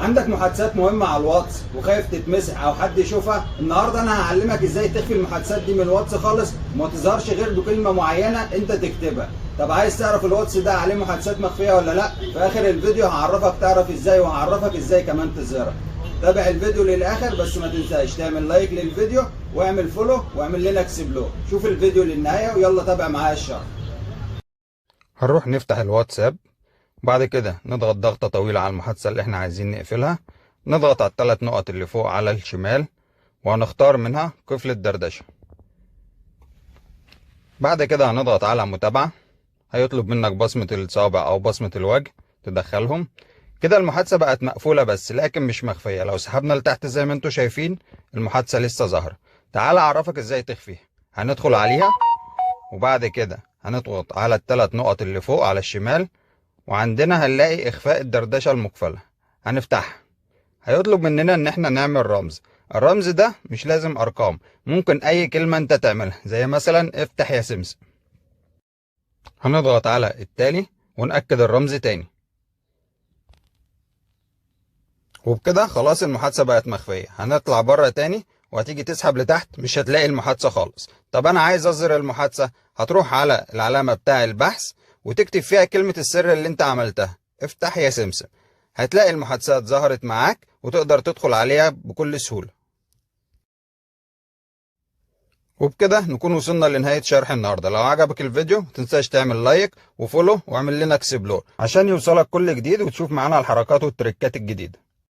عندك محادثات مهمة على الواتس وخايف تتمسح او حد يشوفها؟ النهارده انا هعلمك ازاي تخفي المحادثات دي من الواتس خالص وما تظهرش غير بكلمة معينة انت تكتبها. طب عايز تعرف الواتس ده عليه محادثات مخفية ولا لا؟ في اخر الفيديو هعرفك تعرف ازاي وهعرفك ازاي كمان تظهرها. تابع الفيديو للاخر بس ما تنساش تعمل لايك للفيديو واعمل فولو واعمل لنا اكسبلور. شوف الفيديو للنهاية ويلا تابع معايا الشرح. هنروح نفتح الواتساب، بعد كده نضغط ضغطة طويلة على المحادثة اللي احنا عايزين نقفلها، نضغط على الثلاث نقط اللي فوق على الشمال وهنختار منها قفل الدردشة. بعد كده هنضغط على متابعة، هيطلب منك بصمة الصابع او بصمة الوجه تدخلهم. كده المحادثة بقت مقفولة بس لكن مش مخفية. لو سحبنا لتحت زي ما انتوا شايفين المحادثة لسه ظاهرة. تعال اعرفك ازاي تخفيها. هندخل عليها وبعد كده هنضغط على الثلاث نقط اللي فوق على الشمال وعندنا هنلاقي اخفاء الدردشة المقفلة. هنفتحها، هيطلب مننا ان احنا نعمل رمز. الرمز ده مش لازم ارقام، ممكن اي كلمة انت تعملها زي مثلا افتح يا سمسم. هنضغط على التالي ونأكد الرمز تاني، وبكده خلاص المحادثة بقت مخفية. هنطلع بره تاني وهتيجي تسحب لتحت مش هتلاقي المحادثة خالص. طب انا عايز اظهر المحادثة، هتروح على العلامة بتاع البحث وتكتب فيها كلمة السر اللي انت عملتها، افتح يا سمسم. هتلاقي المحادثات ظهرت معاك وتقدر تدخل عليها بكل سهولة. وبكده نكون وصلنا لنهاية شرح النهاردة. لو عجبك الفيديو متنساش تعمل لايك وفولو واعمل لنا اكسبلور عشان يوصلك كل جديد وتشوف معانا الحركات والتريكات الجديدة.